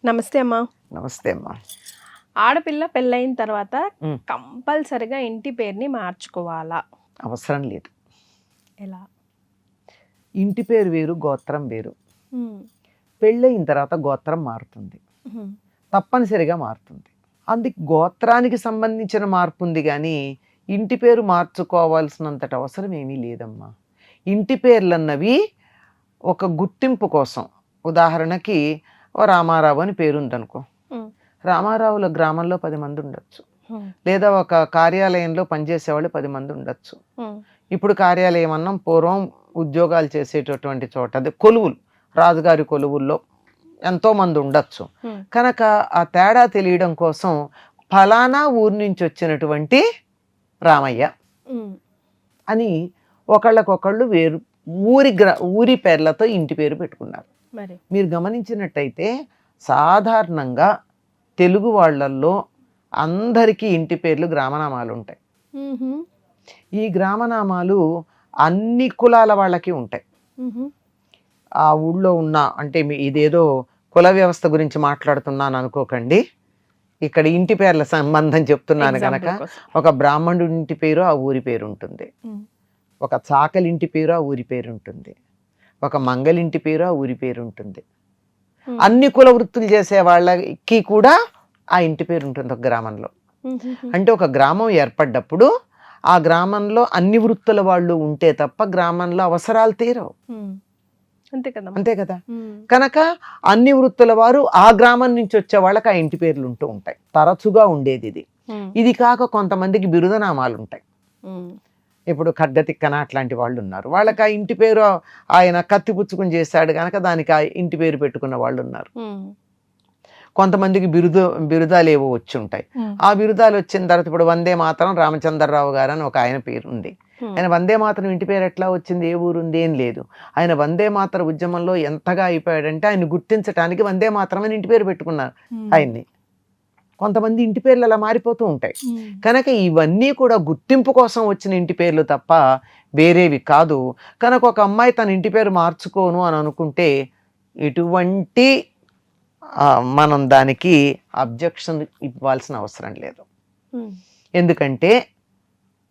నమస్తే అమ్మా. నమస్తే అమ్మా. ఆడపిల్ల పెళ్ళైన తర్వాత కంపల్సరిగా ఇంటి పేరుని మార్చుకోవాలా? అవసరం లేదు. ఎలా? ఇంటి పేరు వేరు, గోత్రం వేరు. పెళ్ళయిన తర్వాత గోత్రం మారుతుంది, తప్పనిసరిగా మారుతుంది. అందుకు గోత్రానికి సంబంధించిన మార్పు ఉంది కానీ ఇంటి పేరు మార్చుకోవాల్సినంతటి అవసరం ఏమీ లేదమ్మా. ఇంటి పేర్లన్నవి ఒక గుర్తింపు కోసం. ఉదాహరణకి రామారావు అని పేరు ఉందనుకో, రామారావుల గ్రామంలో 10 మంది ఉండొచ్చు, లేదా ఒక కార్యాలయంలో పనిచేసేవాళ్ళు 10 మంది ఉండొచ్చు. ఇప్పుడు కార్యాలయం అన్నాం, పూర్వం ఉద్యోగాలు చేసేటటువంటి చోట అదే కొలువులు, రాజుగారి కొలువుల్లో ఎంతో మంది ఉండొచ్చు. కనుక ఆ తేడా తెలియడం కోసం ఫలానా ఊరి నుంచి వచ్చినటువంటి రామయ్య అని ఒకళ్ళకొకళ్ళు వేరు ఊరి పేర్లతో ఇంటి పేరు పెట్టుకున్నారు. మీరు గమనించినట్టయితే సాధారణంగా తెలుగు వాళ్ళల్లో అందరికీ ఇంటి పేర్లు గ్రామనామాలు ఉంటాయి. ఈ గ్రామనామాలు అన్ని కులాల వాళ్ళకి ఉంటాయి. ఆ ఊళ్ళో ఉన్న, అంటే ఇదేదో కుల వ్యవస్థ గురించి మాట్లాడుతున్నాను అనుకోకండి, ఇక్కడ ఇంటి పేర్ల సంబంధం చెప్తున్నాను కనుక. ఒక బ్రాహ్మణుడి ఇంటి పేరు ఆ ఊరి పేరు ఉంటుంది, ఒక చాకలింటి పేరు ఆ ఊరి పేరు ఉంటుంది, ఒక మంగలింటి పేరు ఆ ఊరి పేరు ఉంటుంది. అన్ని కుల వృత్తులు చేసే వాళ్ళకి కూడా ఆ ఇంటి పేరు ఉంటుంది ఒక గ్రామంలో. అంటే ఒక గ్రామం ఏర్పడ్డప్పుడు ఆ గ్రామంలో అన్ని వృత్తుల వాళ్ళు ఉంటే తప్ప గ్రామంలో అవసరాలు తీరవు. అంతే కదా. కనుక అన్ని వృత్తుల వారు ఆ గ్రామం నుంచి వచ్చే వాళ్ళకి ఆ ఇంటి పేర్లు ఉంటూ ఉంటాయి. తరచుగా ఉండేది ఇది. ఇది కాక కొంతమందికి బిరుదనామాలు ఉంటాయి. ఇప్పుడు ఖడ్గతిక్కన అట్లాంటి వాళ్ళు ఉన్నారు, వాళ్ళకి ఆ ఇంటి పేరు ఆయన కత్తి పుచ్చుకుని చేశాడు కనుక దానికి ఆ ఇంటి పేరు పెట్టుకున్న వాళ్ళు ఉన్నారు. కొంతమందికి బిరుదాలు ఏవో వచ్చి ఉంటాయి. ఆ బిరుదాలు వచ్చిన తర్వాత ఇప్పుడు వందే మాతరం రామచంద్రరావు గారు అని ఒక ఆయన పేరు ఉంది. ఆయన వందే మాతరం ఇంటి పేరు ఎట్లా వచ్చింది, ఏ ఊరు ఉంది, ఏం లేదు. ఆయన వందే మాతర ఉద్యమంలో ఎంతగా అయిపోయాడంటే ఆయన గుర్తించడానికి వందే మాతరం అని ఇంటి పేరు పెట్టుకున్నారు ఆయన్ని. కొంతమంది ఇంటి పేర్లు అలా మారిపోతూ ఉంటాయి. కనుక ఇవన్నీ కూడా గుర్తింపు కోసం వచ్చిన ఇంటి పేర్లు తప్ప వేరేవి కాదు. కనుక ఒక అమ్మాయి తన ఇంటి పేరు మార్చుకోను అని అనుకుంటే ఎటువంటి మనం దానికి అబ్జెక్షన్ ఇవ్వాల్సిన అవసరం లేదు. ఎందుకంటే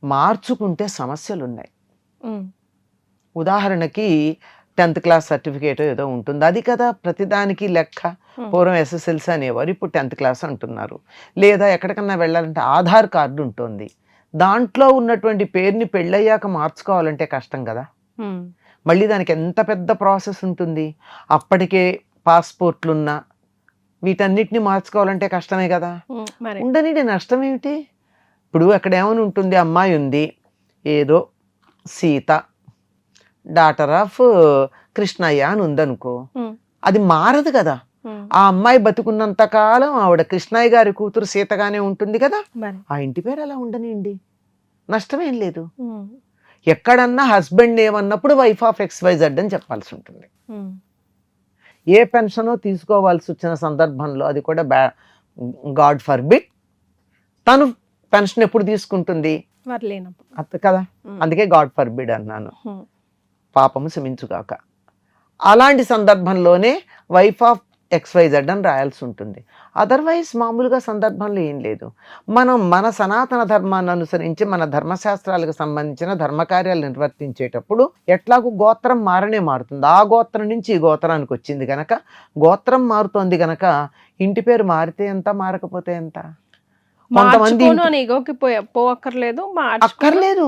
మార్చుకుంటే సమస్యలు ఉన్నాయి. ఉదాహరణకి 10th క్లాస్ సర్టిఫికేట్ ఏదో ఉంటుంది, అది కదా ప్రతిదానికి లెక్క. పూర్వం SSLC అనేవారు, ఇప్పుడు 10th క్లాస్ అంటున్నారు. లేదా ఎక్కడికన్నా వెళ్ళాలంటే ఆధార్ కార్డు ఉంటుంది, దాంట్లో ఉన్నటువంటి పేరుని పెళ్ళయ్యాక మార్చుకోవాలంటే కష్టం కదా. మళ్ళీ దానికి ఎంత పెద్ద ప్రాసెస్ ఉంటుంది. అప్పటికే పాస్పోర్ట్లున్నా వీటన్నిటిని మార్చుకోవాలంటే కష్టమే కదా. ఉండని నష్టం ఏమిటి? ఇప్పుడు అక్కడ ఏమని ఉంటుంది, అమ్మాయి ఉంది ఏదో సీత డాటర్ ఆఫ్ కృష్ణయ్య అని ఉందనుకో, అది మారదు కదా. ఆ అమ్మాయి బతుకున్నంత కాలం ఆవిడ కృష్ణయ్య గారి కూతురు సీతగానే ఉంటుంది కదా. ఆ ఇంటి పేరు అలా ఉండనివ్వండి, నష్టమేం లేదు. ఎక్కడన్నా హస్బెండ్ ఏమన్నప్పుడు వైఫ్ ఆఫ్ XYZ అని చెప్పాల్సి ఉంటుంది. ఏ పెన్షనో తీసుకోవాల్సి వచ్చిన సందర్భంలో, అది కూడా గాడ్ ఫర్బిడ్, తను పెన్షన్ ఎప్పుడు తీసుకుంటుంది కదా. అందుకే గాడ్ ఫర్బిడ్ అన్నాను, పాపము క్షమించుగాక. అలాంటి సందర్భంలోనే వైఫ్ ఆఫ్ XYZ అని రాయాల్సి ఉంటుంది. అదర్వైజ్ మామూలుగా సందర్భంలో ఏం లేదు. మనం మన సనాతన ధర్మాన్ని అనుసరించి మన ధర్మశాస్త్రాలకు సంబంధించిన ధర్మకార్యాలు నిర్వర్తించేటప్పుడు ఎట్లాగూ గోత్రం మారనే మారుతుంది. ఆ గోత్రం నుంచి ఈ గోత్రానికి వచ్చింది కనుక గోత్రం మారుతోంది కనుక ఇంటి పేరు మారితే ఎంత, మారకపోతే ఎంత. కొంతమంది అక్కర్లేదు,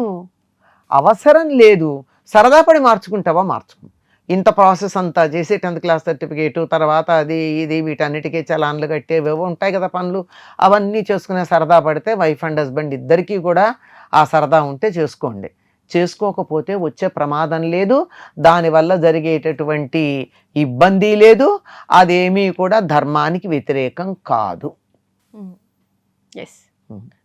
అవసరం లేదు, సరదా పడి మార్చుకుంటావా మార్చుకో. ఇంత ప్రాసెస్ అంతా చేసి 10th క్లాస్ సర్టిఫికేటు తర్వాత అది ఇది వీటన్నిటికీ చలాన్లు కట్టేవేవో ఉంటాయి కదా పనులు, అవన్నీ చేసుకునే సరదా పడితే వైఫ్ అండ్ హస్బెండ్ ఇద్దరికీ కూడా ఆ సరదా ఉంటే చేసుకోండి. చేసుకోకపోతే వచ్చే ప్రమాదం లేదు, దానివల్ల జరిగేటటువంటి ఇబ్బంది లేదు, అదేమీ కూడా ధర్మానికి వ్యతిరేకం కాదు.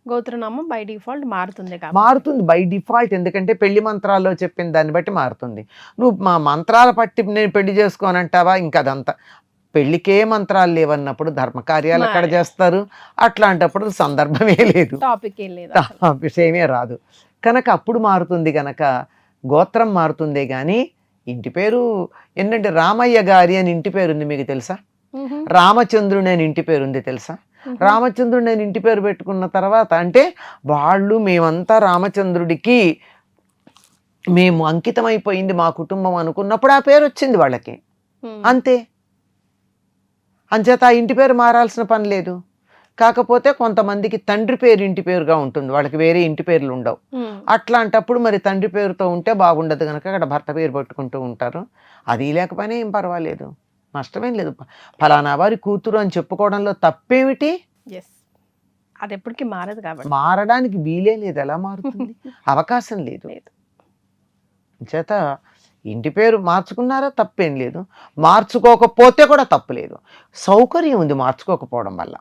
గోత్రనామం బై డిఫాల్ట్ మారుతుంది బై డిఫాల్ట్. ఎందుకంటే పెళ్లి మంత్రాల్లో చెప్పిన దాన్ని బట్టి మారుతుంది. నువ్వు మా మంత్రాల పట్టి నేను పెళ్లి చేసుకోనంటావా, ఇంకా అదంతా పెళ్లికే మంత్రాలు లేవన్నప్పుడు ధర్మకార్యాలు ఎక్కడ చేస్తారు. అట్లాంటప్పుడు సందర్భమే లేదు, విషయమే రాదు. కనుక అప్పుడు మారుతుంది. కనుక గోత్రం మారుతుందే కానీ ఇంటి పేరు ఏంటంటే రామయ్య గారి అని ఇంటి పేరు ఉంది, మీకు తెలుసా? రామచంద్రుని అని ఇంటి పేరు ఉంది, తెలుసా? రామచంద్రుని అని ఇంటి పేరు పెట్టుకున్న తర్వాత అంటే వాళ్ళు మేమంతా రామచంద్రుడికి మేము అంకితమైపోయింది మా కుటుంబం అనుకున్నప్పుడు ఆ పేరు వచ్చింది వాళ్ళకి, అంతే. అంచేత ఆ ఇంటి పేరు మారాల్సిన పని లేదు. కాకపోతే కొంతమందికి తండ్రి పేరు ఇంటి పేరుగా ఉంటుంది, వాళ్ళకి వేరే ఇంటి పేర్లు ఉండవు. అట్లాంటప్పుడు మరి తండ్రి పేరుతో ఉంటే బాగుండదు కనుక అక్కడ భర్త పేరు పెట్టుకుంటూ ఉంటారు. అది లేకపోయినా ఏం పర్వాలేదు, నష్టమేం లేదు. ఫలానా వారి కూతురు అని చెప్పుకోవడంలో తప్పేమిటి? అది ఎప్పటికీ మారదు కాబట్టి మారడానికి వీలే లేదు. ఎలా మారుతుంది? అవకాశం లేదు. చేత ఇంటి పేరు మార్చుకున్నారా తప్పేం లేదు, మార్చుకోకపోతే కూడా తప్పు లేదు. సౌకర్యం ఉంది మార్చుకోకపోవడం వల్ల.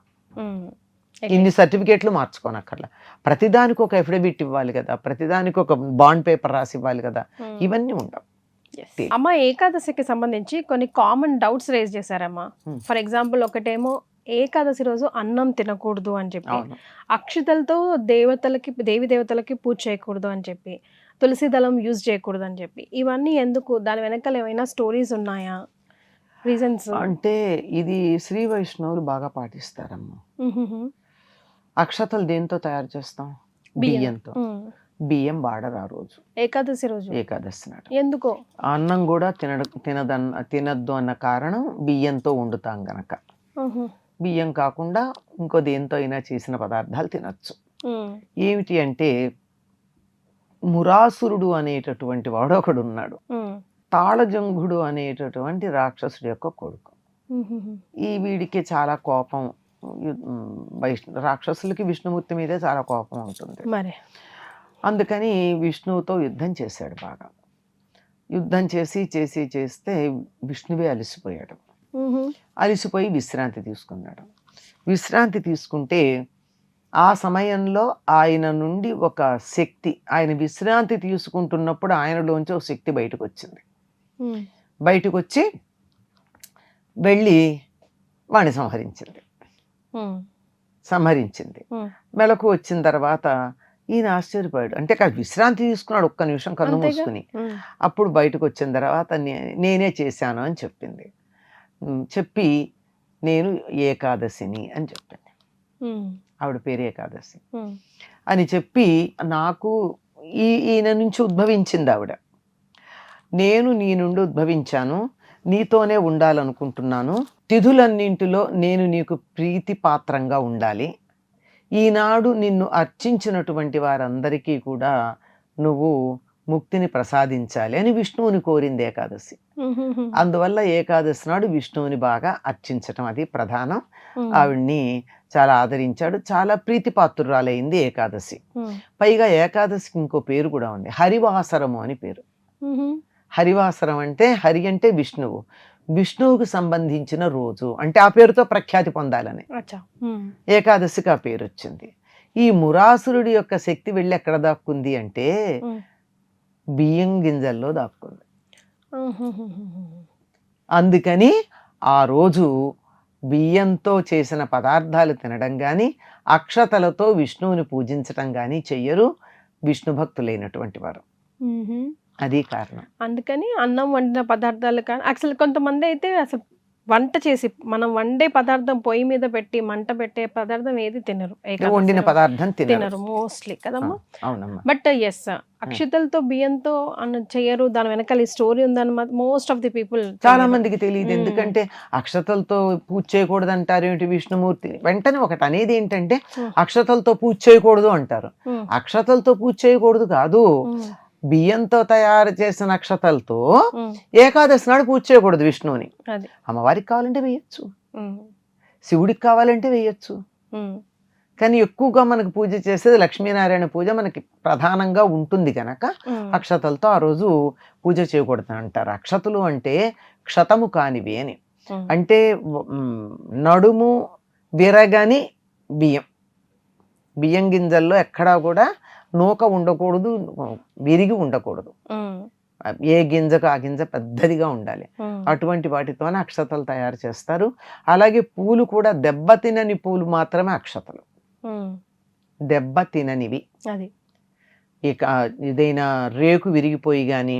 ఇన్ని సర్టిఫికేట్లు మార్చుకోనక్కర్లా, ప్రతిదానికి ఒక అఫిడవిట్ ఇవ్వాలి కదా, ప్రతిదానికి ఒక బాండ్ పేపర్ రాసి ఇవ్వాలి కదా, ఇవన్నీ ఉండవు. అమ్మ ఏకాదశికి సంబంధించి కొన్ని కామన్ డౌట్స్ రేజ్ చేశారమ్మా. ఫర్ ఎగ్జాంపుల్ ఒకటేమో ఏకాదశి రోజు అన్నం తినకూడదు అని చెప్పి, అక్షతలతో దేవి దేవతలకి పూజ చేయకూడదు అని చెప్పి, తులసి దళం యూజ్ చేయకూడదు అని చెప్పి, ఇవన్నీ ఎందుకు? దాని వెనకాల ఏమైనా స్టోరీస్ ఉన్నాయా, రీజన్స్? అంటే ఇది శ్రీ వైష్ణవులు బాగా పాటిస్తారమ్మా. అక్షతలు దేంతో తయారు చేస్తాం? బియ్యంతో. బియ్యం వాడరు ఆ రోజు, ఏకాదశి రోజు. ఏకాదశి నాడు ఎందుకో అన్నం కూడా తినద్దు అన్న కారణం బియ్యంతో వండుతాం గనక. బియ్యం కాకుండా ఇంకో దేంతో అయినా చేసిన పదార్థాలు తినచ్చు. ఏమిటి అంటే మురాసురుడు అనేటటువంటి వాడు ఒకడు ఉన్నాడు, తాళజంఘుడు అనేటటువంటి రాక్షసుడి యొక్క కొడుకు. ఈ వీడికి చాలా కోపం, రాక్షసులకి విష్ణుమూర్తి మీదే చాలా కోపం ఉంటుంది. అందుకని విష్ణువుతో యుద్ధం చేశాడు బాగా. యుద్ధం చేస్తే విష్ణువే అలసిపోయాడు. అలసిపోయి విశ్రాంతి తీసుకున్నాడు. విశ్రాంతి తీసుకుంటే ఆ సమయంలో ఆయన నుండి ఒక శక్తి, ఆయన విశ్రాంతి తీసుకుంటున్నప్పుడు ఆయనలోంచి ఒక శక్తి బయటకు వచ్చింది. బయటకు వచ్చి వెళ్ళి వాడిని సంహరించింది. మెలకు వచ్చిన తర్వాత ఈయన ఆశ్చర్యపోయాడు. అంటే విశ్రాంతి తీసుకున్నాడు, ఒక్క నిమిషం కన్ను మూసుకుని. అప్పుడు బయటకు వచ్చిన తర్వాత నేనే చేశాను అని చెప్పింది. చెప్పి నేను ఏకాదశిని అని చెప్పింది. ఆవిడ పేరు ఏకాదశి అని చెప్పి నాకు ఈయన నుంచి ఉద్భవించింది ఆవిడ. నేను నీ నుండి ఉద్భవించాను, నీతోనే ఉండాలనుకుంటున్నాను. తిథులన్నింటిలో నేను నీకు ప్రీతి పాత్రంగా ఉండాలి. ఈనాడు నిన్ను అర్చించినటువంటి వారందరికీ కూడా నువ్వు ముక్తిని ప్రసాదించాలి అని విష్ణువుని కోరింది ఏకాదశి. అందువల్ల ఏకాదశి నాడు విష్ణువుని బాగా అర్చించటం అది ప్రధానం. ఆవిడ్ని చాలా ఆదరించాడు, చాలా ప్రీతిపాత్రురాలైంది ఏకాదశి. పైగా ఏకాదశికి ఇంకో పేరు కూడా ఉంది, హరివాసరము అని పేరు. హరివాసరం అంటే హరి అంటే విష్ణువు, విష్ణువుకు సంబంధించిన రోజు అంటే ఆ పేరుతో ప్రఖ్యాతి పొందాలని ఏకాదశికి ఆ పేరు వచ్చింది. ఈ మురాసురుడి యొక్క శక్తి వెళ్ళి ఎక్కడ దాక్కుంది అంటే బియ్యం గింజల్లో దాక్కుంది. అందుకని ఆ రోజు బియ్యంతో చేసిన పదార్థాలు తినడం కానీ, అక్షతలతో విష్ణువుని పూజించటం కానీ చెయ్యరు విష్ణు భక్తులైనటువంటి వారు. అది కారణం. అందుకని అన్నం వండిన పదార్థాలు కానీ, అసలు కొంతమంది అయితే అసలు వంట చేసి మనం వండే పదార్థం పొయ్యి మీద పెట్టి మంట పెట్టే పదార్థం ఏది తినరు, వండిన పదార్థం తినరు మోస్ట్లీ కదమ్మా. అవునమ్మా. బట్ ఎస్, అక్షతలతో బియ్యంతో చెయ్యరు, దాని వెనకాల ఈ స్టోరీ ఉందని మోస్ట్ ఆఫ్ ది పీపుల్ చాలా మందికి తెలియదు. ఎందుకంటే అక్షతలతో పూజ చేయకూడదు అంటారు. ఏమిటి విష్ణుమూర్తి వెంటనే ఒకటి అనేది ఏంటంటే అక్షతలతో పూజ చేయకూడదు అంటారు. అక్షతలతో పూజ చేయకూడదు కాదు, బియ్యంతో తయారు చేసిన అక్షతలతో ఏకాదశి నాడు పూజ చేయకూడదు విష్ణువుని. అమ్మవారికి కావాలంటే వేయచ్చు, శివుడికి కావాలంటే వేయచ్చు. కానీ ఎక్కువగా మనకు పూజ చేసేది లక్ష్మీనారాయణ పూజ మనకి ప్రధానంగా ఉంటుంది కనుక అక్షతలతో ఆ రోజు పూజ చేయకూడదు అంటారు. అక్షతలు అంటే క్షతము కానివి అని, అంటే నడుము విరగని బియ్యం గింజల్లో ఎక్కడా కూడా నూక ఉండకూడదు, విరిగి ఉండకూడదు. ఏ గింజకు ఆ గింజ పెద్దదిగా ఉండాలి. అటువంటి వాటితోనే అక్షతలు తయారు చేస్తారు. అలాగే పూలు కూడా దెబ్బ తినని పూలు మాత్రమే అక్షతలు, దెబ్బ తిననివి. ఇక ఏదైనా రేకు విరిగిపోయి కానీ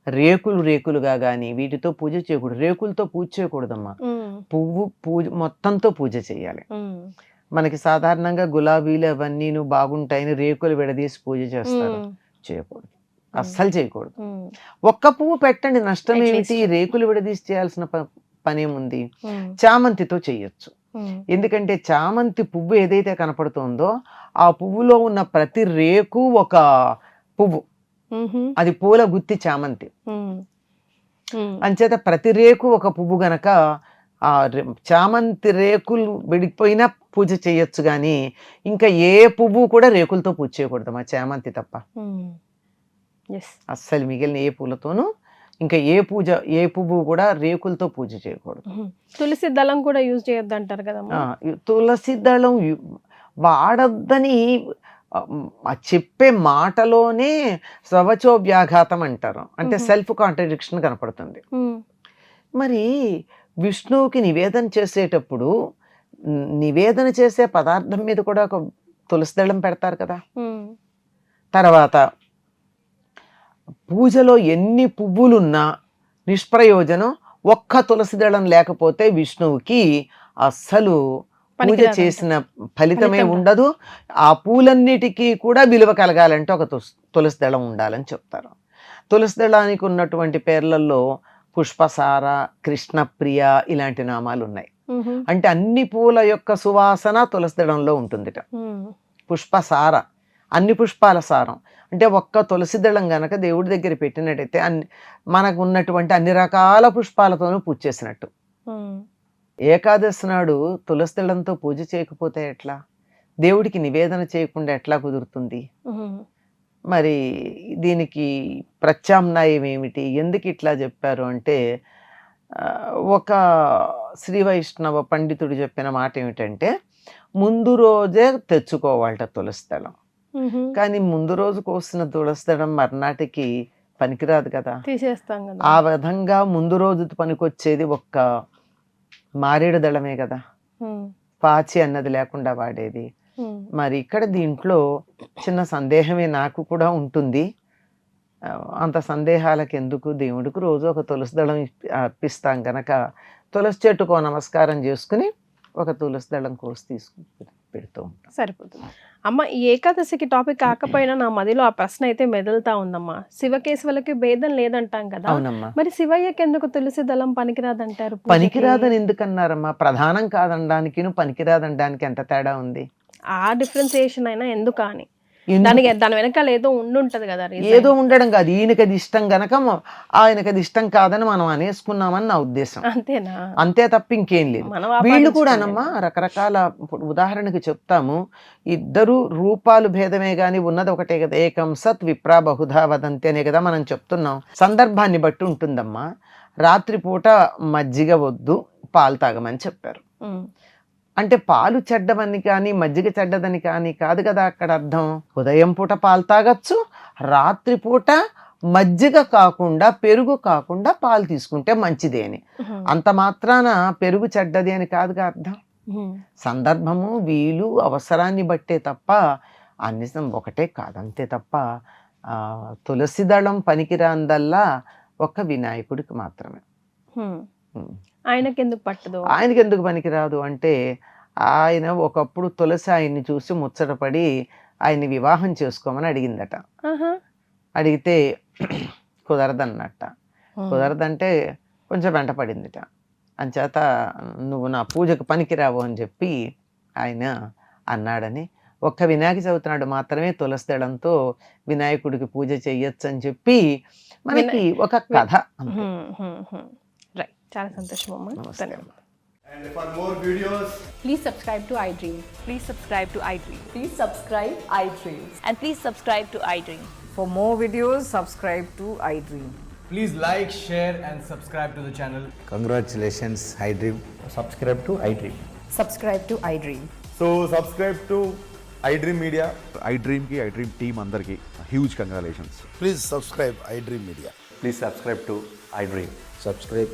రేకులుగా కానీ వీటితో పూజ చేయకూడదు. రేకులతో పూజ చేయకూడదమ్మా. పూజ మొత్తంతో పూజ చేయాలి. మనకి సాధారణంగా గులాబీలు అవన్నీ బాగుంటాయని రేకులు విడదీసి పూజ చేస్తారు. చేయకూడదు, అస్సలు చేయకూడదు. ఒక్క పువ్వు పెట్టండి, నష్టం ఏమిటి? రేకులు విడదీసి చేయాల్సిన పనేముంది? చామంతితో చెయ్యొచ్చు. ఎందుకంటే చామంతి పువ్వు ఏదైతే కనపడుతుందో ఆ పువ్వులో ఉన్న ప్రతి రేకు ఒక పువ్వు, అది పూల గుత్తి చామంతి. అంచేత ప్రతి రేకు ఒక పువ్వు గనక ఆ చామంతి రేకులు విడిపోయినా పూజ చేయొచ్చు, కానీ ఇంకా ఏ పువ్వు కూడా రేకులతో పూజ చేయకూడదు మా చామంతి తప్ప. అస్సలు మిగిలిన ఏ పూలతోనూ ఇంకా ఏ పువ్వు కూడా రేకులతో పూజ చేయకూడదు. తులసి దళం కూడా యూజ్ చేయొద్దు అంటారు కదా. తులసి దళం వాడొద్దని చెప్పే మాటలోనే స్వవచోవ్యాఘాతం అంటారు, అంటే సెల్ఫ్ కాంట్రడిక్షన్ కనపడుతుంది. మరి విష్ణువుకి నివేదన చేసేటప్పుడు నివేదన చేసే పదార్థం మీద కూడా ఒక తులసి దళం పెడతారు కదా. తర్వాత పూజలో ఎన్ని పువ్వులున్నా నిష్ప్రయోజనం, ఒక్క తులసి దళం లేకపోతే విష్ణువుకి అస్సలు పూజ చేసిన ఫలితమే ఉండదు. ఆ పూలన్నిటికీ కూడా విలువ కలగాలంటే ఒక తులసి దళం ఉండాలని చెప్తారు. తులసి దళానికి ఉన్నటువంటి పేర్లలో పుష్పసార, కృష్ణప్రియ ఇలాంటి నామాలు ఉన్నాయి. అంటే అన్ని పూల యొక్క సువాసన తులసి దళంలో ఉంటుందిట. పుష్పసార, అన్ని పుష్పాల సారం. అంటే ఒక్క తులసి దళం గనక దేవుడి దగ్గర పెట్టినట్టయితే మనకు ఉన్నటువంటి అన్ని రకాల పుష్పాలతోనూ పూజ చేసినట్టు. ఏకాదశి నాడు తులసి దళంతో పూజ చేయకపోతే ఎట్లా? దేవుడికి నివేదన చేయకుండా ఎట్లా కుదురుతుంది? మరి దీనికి ప్రత్యామ్నాయం ఏమిటి? ఎందుకు ఇట్లా చెప్పారు అంటే, ఒక శ్రీ వైష్ణవ పండితుడు చెప్పిన మాట ఏమిటంటే, ముందు రోజే తెచ్చుకోవాలట తులసి దళం. కానీ ముందు రోజు కోసిన తులసి దళం మర్నాటికి పనికిరాదు కదా, తీసేస్తాం కదా. ఆ విధంగా ముందు రోజు పనికొచ్చేది ఒక్క మారేడు దళమే కదా, పాచి అన్నది లేకుండా వాడేది. మరి ఇక్కడ దీంట్లో చిన్న సందేహమే నాకు కూడా ఉంటుంది. అంత సందేహాలకు ఎందుకు? దేవుడికి రోజు ఒక తులసి దళం అర్పిస్తాం కనుక తులసి చెట్టుకో నమస్కారం చేసుకుని ఒక తులసి దళం కోసి తీసుకుని పెడుతూ ఉంటాం, సరిపోతుంది. అమ్మ, ఈ ఏకాదశికి టాపిక్ కాకపోయినా నా మదిలో ఆ ప్రశ్న అయితే మెదులుతా ఉందమ్మా. శివకేశవులకి భేదం లేదంటాం కదా. అవునమ్మా. మరి శివయ్యకి ఎందుకు తులసి దళం పనికిరాదంటారు? పనికిరాదని ఎందుకన్నారమ్మా? ప్రధానం కాదనడానికి పనికిరాదనడానికి ఎంత తేడా ఉంది? ఆ డిఫరెన్సియేషన్ అయినా ఎందుకు అని దాని వెనకాల ఏదో ఉండుంటది కదా. ఏదో ఉండడం కాదు, ఈయనకి అది ఇష్టం గనక ఆయనకి అది ఇష్టం కాదని మనం అనేసుకున్నామని నా ఉద్దేశం. అంతేనా? అంతే తప్ప ఇంకేం లేదు. వీళ్ళు కూడానమ్మా రకరకాల, ఉదాహరణకి చెప్తాము, ఇద్దరు రూపాలు భేదమే గాని ఉన్నది ఒకటే కదా. ఏకం సత్ విప్రా బహుధా వదంతి అనే కదా మనం చెప్తున్నాం. సందర్భాన్ని బట్టి ఉంటుందమ్మా. రాత్రిపూట మజ్జిగ వద్దు, పాలు తాగమని చెప్పారు. అంటే పాలు చెడ్డవని కానీ మజ్జిగ చెడ్డదని కానీ కాదు కదా అక్కడ అర్థం. ఉదయం పూట పాలు తాగొచ్చు, రాత్రిపూట మజ్జిగ కాకుండా పెరుగు కాకుండా పాలు తీసుకుంటే మంచిది అని. అంత మాత్రాన పెరుగు చెడ్డది అని కాదుగా అర్థం. సందర్భము, వీలు, అవసరాన్ని బట్టే తప్ప అన్ని ఒకటే కాదు, అంతే తప్ప తులసి దళం పనికిరాందల్లా ఒక్క వినాయకుడికి మాత్రమే. ఆయనకి ఎందుకు పట్టదు? ఆయనకి ఎందుకు పనికిరాదు అంటే, ఆయన ఒకప్పుడు తులసి ఆయన్ని చూసి ముచ్చటపడి ఆయన్ని వివాహం చేసుకోమని అడిగిందట. అడిగితే కుదరదన్నట్ట. కుదరదంటే కొంచెం వెంట పడిందిట. అంచేత నువ్వు నా పూజకు పనికిరావు అని చెప్పి ఆయన అన్నాడని. ఒక్క వినాయక చవితి నాడు మాత్రమే తులసి దళంతో వినాయకుడికి పూజ చెయ్యొచ్చు అని చెప్పి మనకి ఒక కథ. చాలా సంతోషం అమ్మా. ధన్యవాదాలు. And for more videos, please subscribe to iDream. Please subscribe to iDream. Please subscribe iDream. And please subscribe to iDream. For more videos, subscribe to iDream. please like, share and subscribe to the channel. Congratulations, iDream. Subscribe to iDream. Subscribe to iDream. So subscribe to iDream Media. iDream ki iDream team andarki huge congratulations. Please subscribe iDream Media. Please subscribe to iDream. Subscribe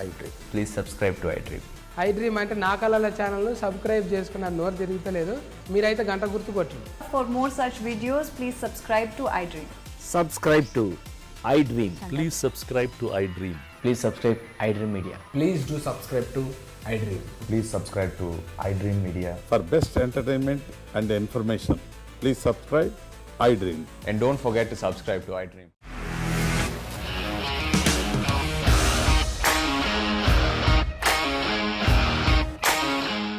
iDream. Please subscribe to iDream. iDream అంటే నా కళల ఛానల్ను subscribe చేసుకున్న నోరు తిరుగుతలేదు, మీరైతే గంట గుర్తు కొట్టండి. For more such videos, please subscribe to iDream. Subscribe to iDream. Please subscribe to iDream. Please subscribe iDream Media. Please do subscribe to iDream. Please subscribe to iDream Media. For best entertainment and information, please subscribe iDream. And don't forget to subscribe to iDream.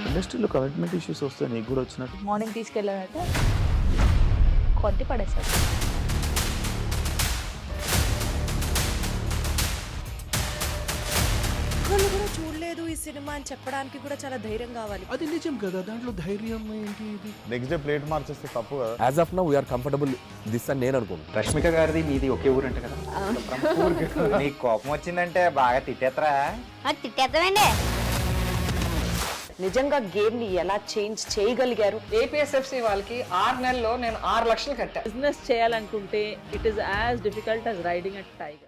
ఇండస్ట్రీలో commitment issues వస్తే నీకు కూడా వచ్చినట్టు morning తీసుకెళ్ళారంటే కొద్ది పడేసారు. వాళ్ళు కూడా చూడలేదు ఈ సినిమా అని చెప్పడానికి కూడా చాలా ధైర్యం కావాలి. అది నిజం కదా, దాంట్లో ధైర్యం ఏంటి ఇది? నెక్స్ట్ డే ప్లేట్ మార్చేస్తే తప్పు కదా. As of now we're comfortable this అని నేను అనుకోను. రష్మిక గారిది మీది ఒకే ఊరు అంటే కదా. నీకు కోపం వచ్చిందంటే బాగా తిట్టేత్తరా? తిట్టేద్దామండి. నిజంగా గేమ్ ని ఎలా చేంజ్ చేయగలిగారు? ఏపీఎస్ఎఫ్సి వాళ్ళకి 6 నెలల్లో నేను 6 లక్షలు కట్టా. బిజినెస్ చేయాలనుకుంటే it is as difficult as riding a tiger.